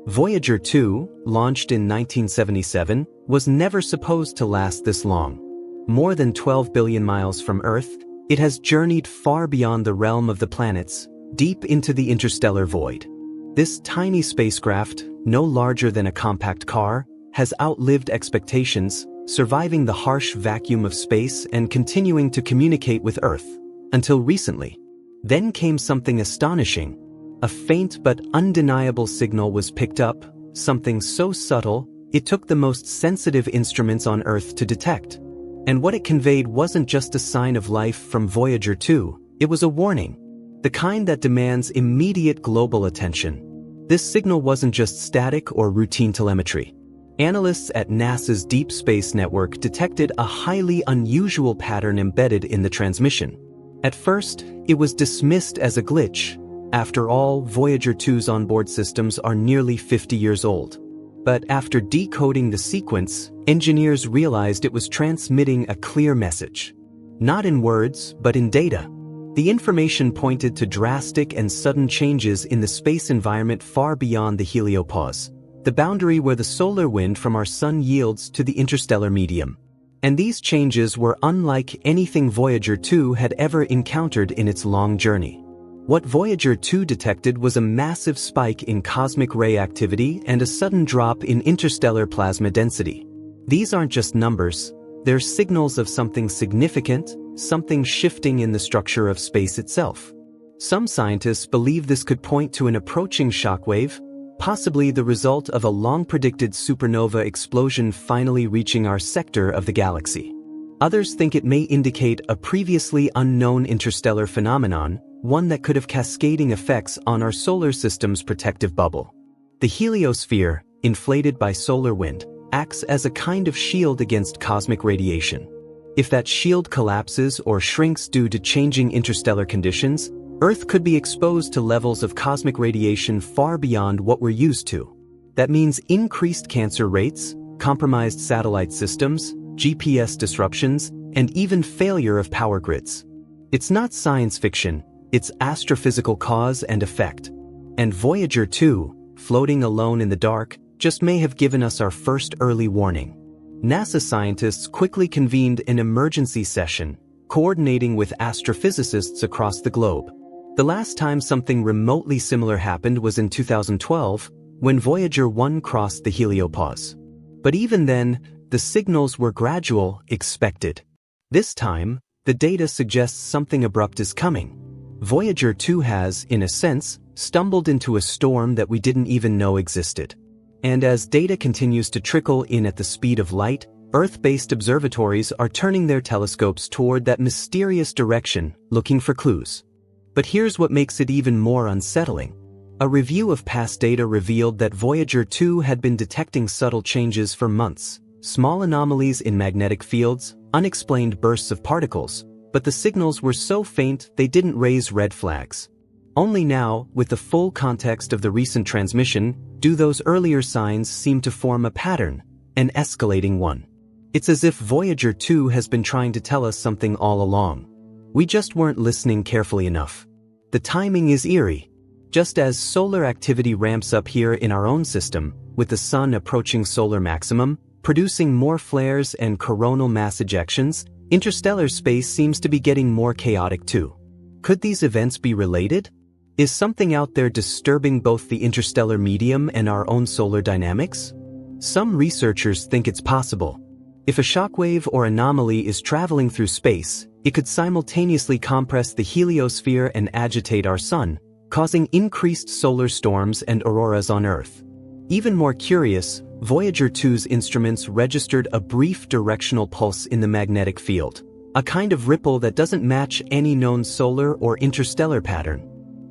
Voyager 2, launched in 1977, was never supposed to last this long. More than 12 billion miles from Earth, it has journeyed far beyond the realm of the planets, deep into the interstellar void. This tiny spacecraft, no larger than a compact car, has outlived expectations, surviving the harsh vacuum of space and continuing to communicate with Earth, until recently. Then came something astonishing. A faint but undeniable signal was picked up, something so subtle, it took the most sensitive instruments on Earth to detect. And what it conveyed wasn't just a sign of life from Voyager 2, it was a warning. The kind that demands immediate global attention. This signal wasn't just static or routine telemetry. Analysts at NASA's Deep Space Network detected a highly unusual pattern embedded in the transmission. At first, it was dismissed as a glitch. After all, Voyager 2's onboard systems are nearly 50 years old. But after decoding the sequence, engineers realized it was transmitting a clear message. Not in words, but in data. The information pointed to drastic and sudden changes in the space environment far beyond the heliopause, the boundary where the solar wind from our sun yields to the interstellar medium. And these changes were unlike anything Voyager 2 had ever encountered in its long journey. What Voyager 2 detected was a massive spike in cosmic ray activity and a sudden drop in interstellar plasma density. These aren't just numbers, they're signals of something significant, something shifting in the structure of space itself. Some scientists believe this could point to an approaching shockwave, possibly the result of a long-predicted supernova explosion finally reaching our sector of the galaxy. Others think it may indicate a previously unknown interstellar phenomenon, one that could have cascading effects on our solar system's protective bubble. The heliosphere, inflated by solar wind, acts as a kind of shield against cosmic radiation. If that shield collapses or shrinks due to changing interstellar conditions, Earth could be exposed to levels of cosmic radiation far beyond what we're used to. That means increased cancer rates, compromised satellite systems, GPS disruptions, and even failure of power grids. It's not science fiction, it's astrophysical cause and effect. And Voyager 2, floating alone in the dark, just may have given us our first early warning. NASA scientists quickly convened an emergency session, coordinating with astrophysicists across the globe. The last time something remotely similar happened was in 2012, when Voyager 1 crossed the heliopause. But even then, the signals were gradual, expected. This time, the data suggests something abrupt is coming. Voyager 2 has, in a sense, stumbled into a storm that we didn't even know existed. And as data continues to trickle in at the speed of light, Earth-based observatories are turning their telescopes toward that mysterious direction, looking for clues. But here's what makes it even more unsettling. A review of past data revealed that Voyager 2 had been detecting subtle changes for months, small anomalies in magnetic fields, unexplained bursts of particles, but the signals were so faint they didn't raise red flags. Only now, with the full context of the recent transmission, do those earlier signs seem to form a pattern, an escalating one. It's as if Voyager 2 has been trying to tell us something all along. We just weren't listening carefully enough. The timing is eerie. Just as solar activity ramps up here in our own system, with the sun approaching solar maximum, producing more flares and coronal mass ejections, interstellar space seems to be getting more chaotic too. Could these events be related? Is something out there disturbing both the interstellar medium and our own solar dynamics? Some researchers think it's possible. If a shockwave or anomaly is traveling through space, it could simultaneously compress the heliosphere and agitate our sun, causing increased solar storms and auroras on Earth. Even more curious, Voyager 2's instruments registered a brief directional pulse in the magnetic field, a kind of ripple that doesn't match any known solar or interstellar pattern.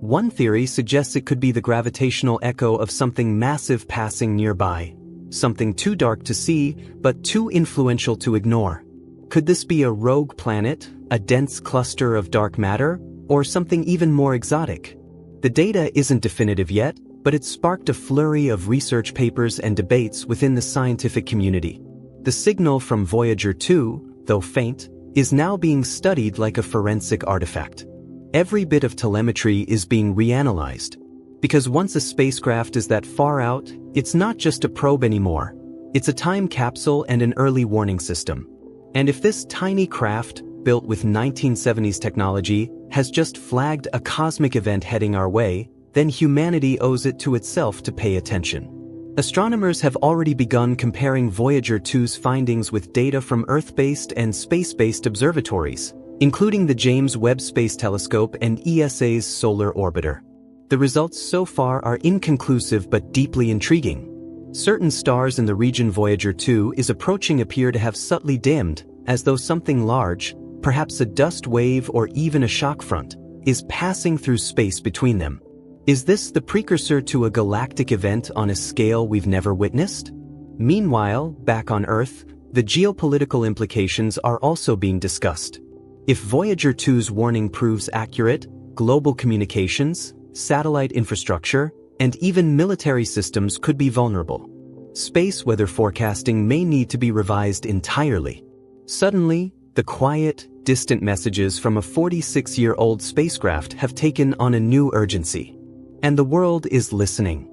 One theory suggests it could be the gravitational echo of something massive passing nearby, something too dark to see, but too influential to ignore. Could this be a rogue planet, a dense cluster of dark matter, or something even more exotic? The data isn't definitive yet, but it sparked a flurry of research papers and debates within the scientific community. The signal from Voyager 2, though faint, is now being studied like a forensic artifact. Every bit of telemetry is being reanalyzed. Because once a spacecraft is that far out, it's not just a probe anymore. It's a time capsule and an early warning system. And if this tiny craft, built with 1970s technology, has just flagged a cosmic event heading our way, then humanity owes it to itself to pay attention. Astronomers have already begun comparing Voyager 2's findings with data from Earth-based and space-based observatories, including the James Webb Space Telescope and ESA's Solar Orbiter. The results so far are inconclusive but deeply intriguing. Certain stars in the region Voyager 2 is approaching appear to have subtly dimmed, as though something large, perhaps a dust wave or even a shock front, is passing through space between them. Is this the precursor to a galactic event on a scale we've never witnessed? Meanwhile, back on Earth, the geopolitical implications are also being discussed. If Voyager 2's warning proves accurate, global communications, satellite infrastructure, and even military systems could be vulnerable. Space weather forecasting may need to be revised entirely. Suddenly, the quiet, distant messages from a 46-year-old spacecraft have taken on a new urgency. And the world is listening.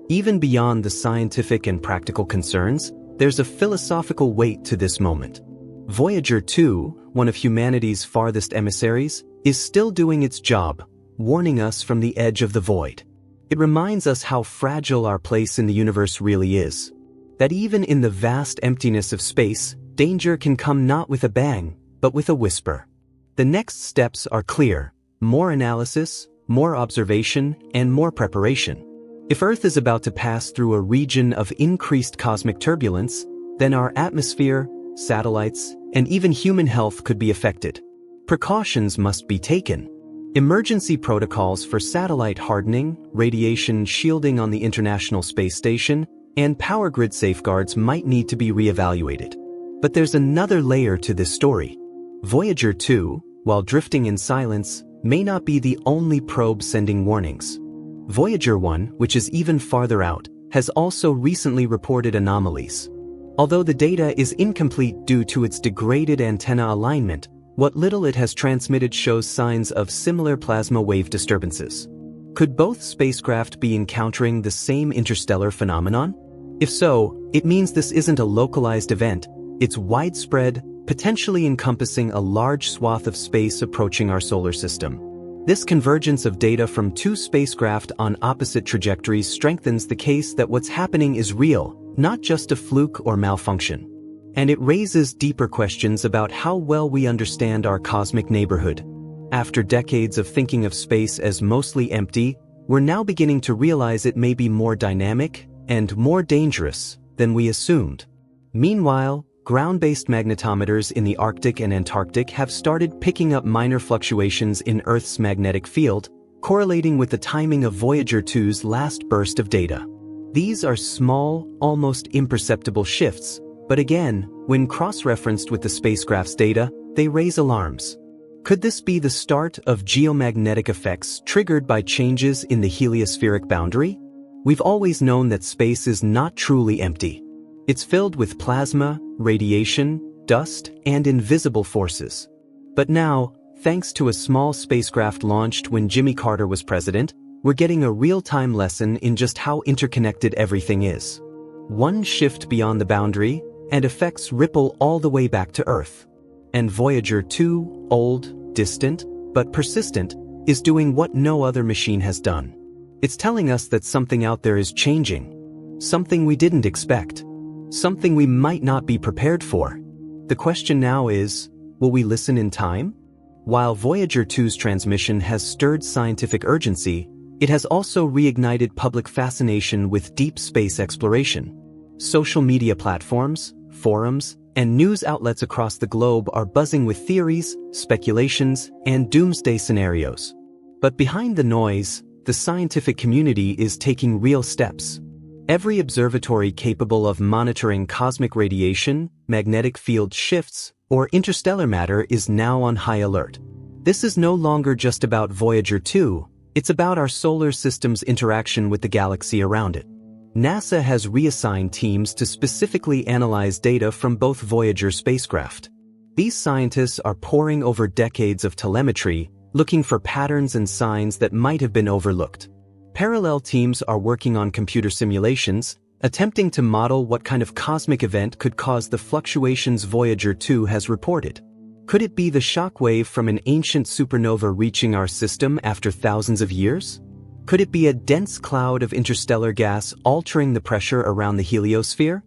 Even beyond the scientific and practical concerns, there's a philosophical weight to this moment. Voyager 2, one of humanity's farthest emissaries, is still doing its job, warning us from the edge of the void. It reminds us how fragile our place in the universe really is. That even in the vast emptiness of space, danger can come not with a bang, but with a whisper. The next steps are clear: more analysis, more observation, and more preparation. If Earth is about to pass through a region of increased cosmic turbulence, then our atmosphere, satellites, and even human health could be affected. Precautions must be taken. Emergency protocols for satellite hardening, radiation shielding on the International Space Station, and power grid safeguards might need to be reevaluated. But there's another layer to this story. Voyager 2, while drifting in silence, may not be the only probe sending warnings. Voyager 1, which is even farther out, has also recently reported anomalies. Although the data is incomplete due to its degraded antenna alignment, what little it has transmitted shows signs of similar plasma wave disturbances. Could both spacecraft be encountering the same interstellar phenomenon? If so, it means this isn't a localized event, it's widespread, potentially encompassing a large swath of space approaching our solar system. This convergence of data from two spacecraft on opposite trajectories strengthens the case that what's happening is real, not just a fluke or malfunction. And it raises deeper questions about how well we understand our cosmic neighborhood. After decades of thinking of space as mostly empty, we're now beginning to realize it may be more dynamic and more dangerous than we assumed. Meanwhile, ground-based magnetometers in the Arctic and Antarctic have started picking up minor fluctuations in Earth's magnetic field, correlating with the timing of Voyager 2's last burst of data. These are small, almost imperceptible shifts, but again, when cross-referenced with the spacecraft's data, they raise alarms. Could this be the start of geomagnetic effects triggered by changes in the heliospheric boundary? We've always known that space is not truly empty. It's filled with plasma, radiation, dust, and invisible forces. But now, thanks to a small spacecraft launched when Jimmy Carter was president, we're getting a real-time lesson in just how interconnected everything is. One shift beyond the boundary, and effects ripple all the way back to Earth. And Voyager 2, old, distant, but persistent, is doing what no other machine has done. It's telling us that something out there is changing. Something we didn't expect. Something we might not be prepared for. The question now is, will we listen in time? While Voyager 2's transmission has stirred scientific urgency, it has also reignited public fascination with deep space exploration. Social media platforms, forums, and news outlets across the globe are buzzing with theories, speculations, and doomsday scenarios. But behind the noise, the scientific community is taking real steps. Every observatory capable of monitoring cosmic radiation, magnetic field shifts, or interstellar matter is now on high alert. This is no longer just about Voyager 2, it's about our solar system's interaction with the galaxy around it. NASA has reassigned teams to specifically analyze data from both Voyager spacecraft. These scientists are poring over decades of telemetry, looking for patterns and signs that might have been overlooked. Parallel teams are working on computer simulations, attempting to model what kind of cosmic event could cause the fluctuations Voyager 2 has reported. Could it be the shock wave from an ancient supernova reaching our system after thousands of years? Could it be a dense cloud of interstellar gas altering the pressure around the heliosphere?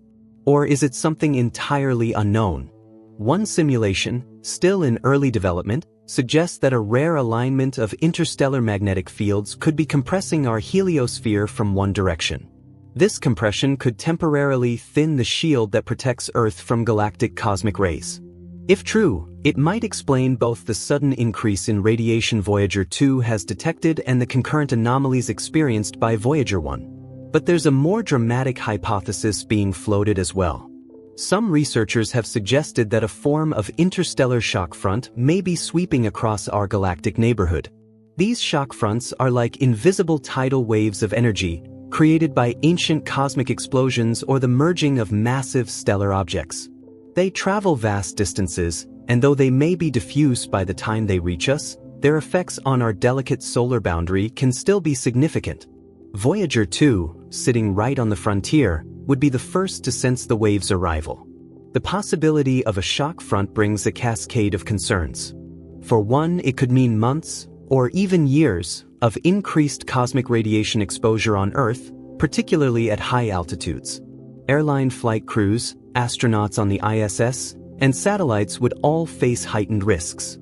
Or is it something entirely unknown? One simulation, still in early development, suggests that a rare alignment of interstellar magnetic fields could be compressing our heliosphere from one direction. This compression could temporarily thin the shield that protects Earth from galactic cosmic rays. If true, it might explain both the sudden increase in radiation Voyager 2 has detected and the concurrent anomalies experienced by Voyager 1. But there's a more dramatic hypothesis being floated as well. Some researchers have suggested that a form of interstellar shock front may be sweeping across our galactic neighborhood. These shock fronts are like invisible tidal waves of energy created by ancient cosmic explosions or the merging of massive stellar objects. They travel vast distances, and though they may be diffuse by the time they reach us, their effects on our delicate solar boundary can still be significant. Voyager 2, sitting right on the frontier, would be the first to sense the wave's arrival. The possibility of a shock front brings a cascade of concerns. For one, it could mean months, or even years, of increased cosmic radiation exposure on Earth, particularly at high altitudes. Airline flight crews, astronauts on the ISS, and satellites would all face heightened risks.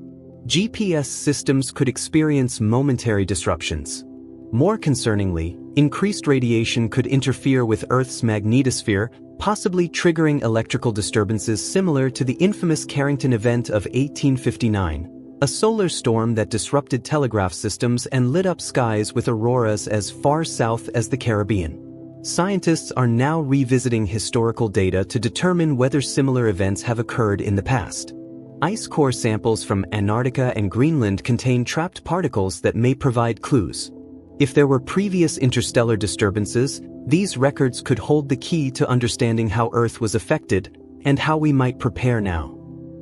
GPS systems could experience momentary disruptions. More concerningly, increased radiation could interfere with Earth's magnetosphere, possibly triggering electrical disturbances similar to the infamous Carrington event of 1859, a solar storm that disrupted telegraph systems and lit up skies with auroras as far south as the Caribbean. Scientists are now revisiting historical data to determine whether similar events have occurred in the past. Ice core samples from Antarctica and Greenland contain trapped particles that may provide clues. If there were previous interstellar disturbances, these records could hold the key to understanding how Earth was affected and how we might prepare now.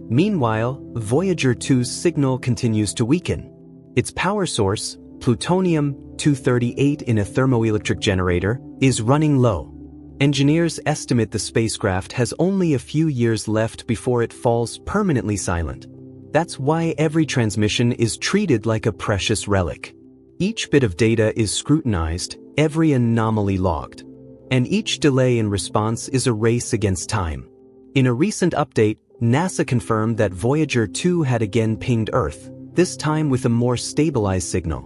Meanwhile, Voyager 2's signal continues to weaken. Its power source, plutonium-238 in a thermoelectric generator, is running low. Engineers estimate the spacecraft has only a few years left before it falls permanently silent. That's why every transmission is treated like a precious relic. Each bit of data is scrutinized, every anomaly logged. And each delay in response is a race against time. In a recent update, NASA confirmed that Voyager 2 had again pinged Earth, this time with a more stabilized signal.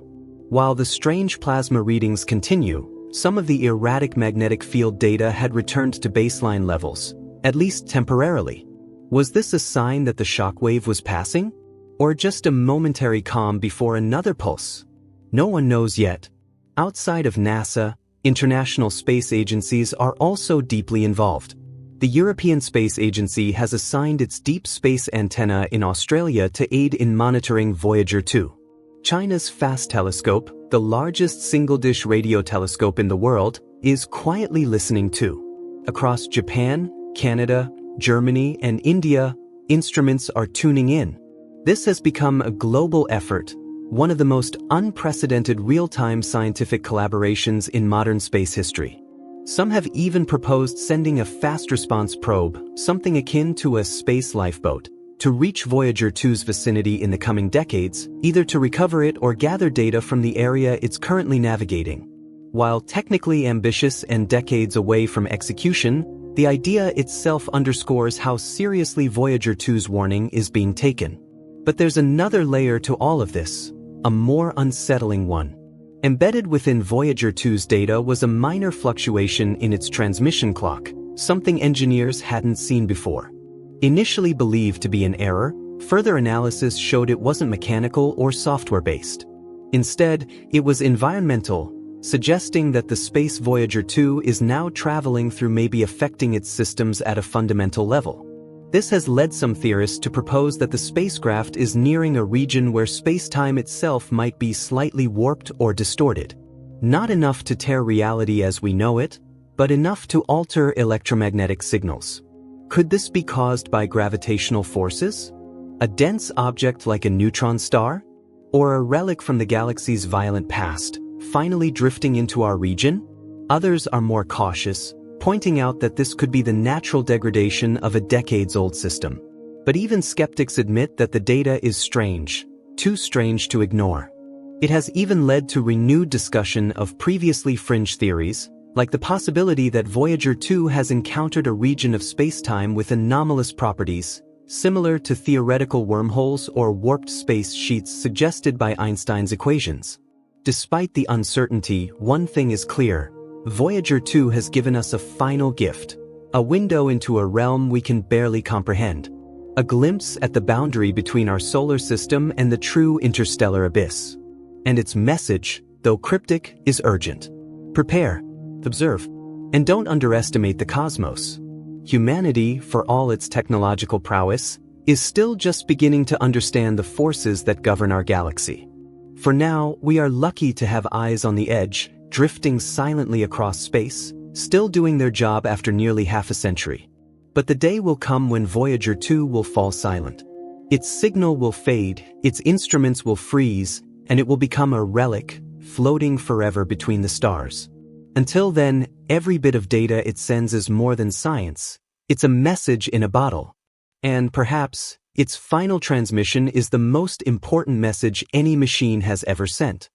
While the strange plasma readings continue, some of the erratic magnetic field data had returned to baseline levels, at least temporarily. Was this a sign that the shockwave was passing? Or just a momentary calm before another pulse? No one knows yet. Outside of NASA, international space agencies are also deeply involved. The European Space Agency has assigned its deep space antenna in Australia to aid in monitoring Voyager 2. China's FAST telescope, the largest single-dish radio telescope in the world, is quietly listening too. Across Japan, Canada, Germany, and India, instruments are tuning in. This has become a global effort, one of the most unprecedented real-time scientific collaborations in modern space history. Some have even proposed sending a fast-response probe, something akin to a space lifeboat, to reach Voyager 2's vicinity in the coming decades, either to recover it or gather data from the area it's currently navigating. While technically ambitious and decades away from execution, the idea itself underscores how seriously Voyager 2's warning is being taken. But there's another layer to all of this, a more unsettling one. Embedded within Voyager 2's data was a minor fluctuation in its transmission clock, something engineers hadn't seen before. Initially believed to be an error, further analysis showed it wasn't mechanical or software-based. Instead, it was environmental, suggesting that the space Voyager 2 is now traveling through may be affecting its systems at a fundamental level. This has led some theorists to propose that the spacecraft is nearing a region where space-time itself might be slightly warped or distorted. Not enough to tear reality as we know it, but enough to alter electromagnetic signals. Could this be caused by gravitational forces? A dense object like a neutron star? Or a relic from the galaxy's violent past, finally drifting into our region? Others are more cautious, pointing out that this could be the natural degradation of a decades-old system. But even skeptics admit that the data is strange, too strange to ignore. It has even led to renewed discussion of previously fringe theories, like the possibility that Voyager 2 has encountered a region of spacetime with anomalous properties, similar to theoretical wormholes or warped space sheets suggested by Einstein's equations. Despite the uncertainty, one thing is clear: Voyager 2 has given us a final gift, a window into a realm we can barely comprehend, a glimpse at the boundary between our solar system and the true interstellar abyss. And its message, though cryptic, is urgent. Prepare, observe, and don't underestimate the cosmos. Humanity, for all its technological prowess, is still just beginning to understand the forces that govern our galaxy. For now, we are lucky to have eyes on the edge, drifting silently across space, still doing their job after nearly half a century. But the day will come when Voyager 2 will fall silent. Its signal will fade, its instruments will freeze, and it will become a relic, floating forever between the stars. Until then, every bit of data it sends is more than science. It's a message in a bottle. And perhaps, its final transmission is the most important message any machine has ever sent.